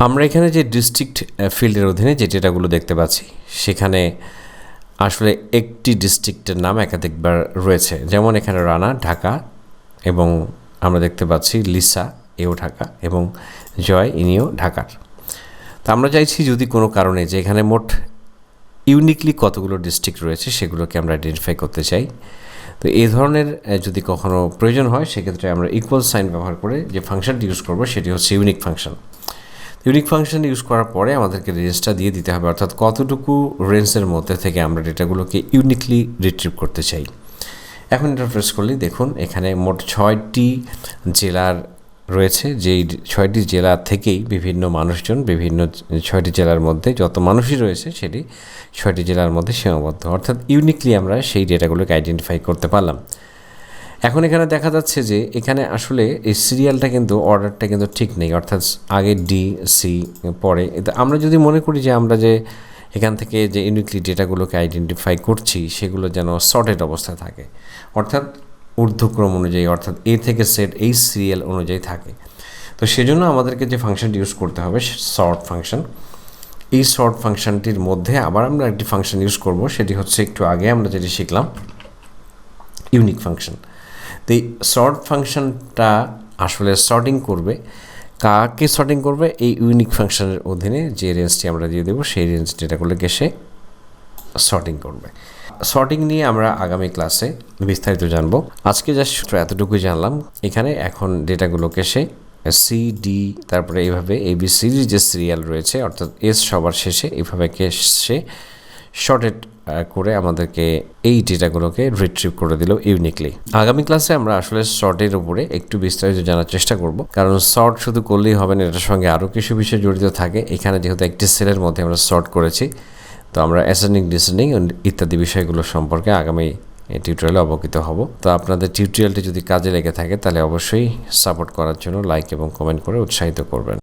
আমরা এখানে যে ডিস্ট্রিক্ট ফিল্ডের অধীনে যে ডেটাগুলো দেখতে পাচ্ছি সেখানে আসলে একটি ডিস্ট্রিক্টের নাম একাধিকবার রয়েছে, যেমন এখানে রানা ঢাকা, এবং আমরা দেখতে পাচ্ছি লিসা এও ঢাকা, এবং জয় ইনিও ঢাকার। তা আমরা চাইছি যদি কোনো কারণে যে এখানে মোট ইউনিকলি কতগুলো ডিস্ট্রিক্ট রয়েছে সেগুলোকে আমরা আইডেন্টিফাই করতে চাই। তো এই ধরনের যদি কখনো প্রয়োজন হয় সেক্ষেত্রে আমরা ইকুয়াল সাইন ব্যবহার করে যে ফাংশনটি ইউজ করব সেটি হচ্ছে unique function. Unique function use করার পরে আমাদেরকে রেঞ্জটা দিয়ে দিতে হবে, অর্থাৎ কতটুকু রেঞ্জের মধ্যে থেকে আমরা ডেটাগুলোকে ইউনিকলি রিট্রিভ করতে চাই। এখন ইন্টারফেস করলেই দেখুন এখানে মোট 6টি জেলার রয়েছে, যেই 6টি জেলা থেকেই বিভিন্ন মানুষজন বিভিন্ন 6টি জেলার মধ্যে যত মানুষই রয়েছে সেটি 6টি জেলার মধ্যে সীমাবদ্ধ, অর্থাৎ ইউনিকলি আমরা সেই ডেটাগুলোকে আইডেন্টিফাই করতে পারলাম। এখন এখানে দেখা যাচ্ছে যে এখানে আসলে এই সিরিয়ালটা কিন্তু অর্ডারটা কিন্তু ঠিক নেই, অর্থাৎ আগে ডি সি পরে। আমরা যদি মনে করি যে আমরা যে এখান থেকে যে ইউনিকলি ডেটাগুলোকে আইডেন্টিফাই করছি সেগুলো যেন সর্টেড অবস্থায় থাকে, অর্থাৎ ঊর্ধ্বক্রম অনুযায়ী, অর্থাৎ এ থেকে সেট এই সিরিয়াল অনুযায়ী থাকে। তো সেজন্য আমাদেরকে যে ফাংশনটি ইউজ করতে হবে সর্ট ফাংশন। এই সর্ট ফাংশনটির মধ্যে আবার আমরা একটি ফাংশন ইউজ করব, সেটি হচ্ছে একটু আগে আমরা যেটি শিখলাম ইউনিক ফাংশন। তো এই সর্ট ফাংশনটা আসলে সর্টিং করবে, কাকে সর্টিং করবে? এই ইউনিক ফাংশনের অধীনে যে রেঞ্জটি আমরা দিয়ে দেবো সেই রেঞ্জ ডেটাগুলোকে সে সর্টিং করবে। সর্টিং নিয়ে আমরা আগামী ক্লাসে বিস্তারিত জানবো। আজকে জাস্ট এতটুকুই জানলাম। এখানে এখন ডেটাগুলোকে সে সি ডি তারপরে এইভাবে এবিসির যে সিরিয়াল রয়েছে অর্থাৎ এস সবার শেষে এইভাবে সে শর্টেড করে আমাদেরকে এই ডেটাগুলোকে রিট্রিভ করে দিল ইউনিকলি। আগামী ক্লাসে আমরা আসলে শর্টের উপরে একটু বিস্তারিত জানার চেষ্টা করব, কারণ শর্ট শুধু করলেই হবে না, এটার সঙ্গে আরও কিছু বিষয় জড়িত থাকে। এখানে যেহেতু একটি সেলের মধ্যে আমরা শর্ট করেছি, তো আমরা অ্যাসেন্ডিং ডিসেন্ডিং ইত্যাদি বিষয়গুলো সম্পর্কে আগামী টিউটোরিয়ালে অবগত হব। তো আপনাদের টিউটোরিয়ালটি যদি কাজে লেগে থাকে তাহলে অবশ্যই সাপোর্ট করার জন্য লাইক এবং কমেন্ট করে উৎসাহিত করবেন।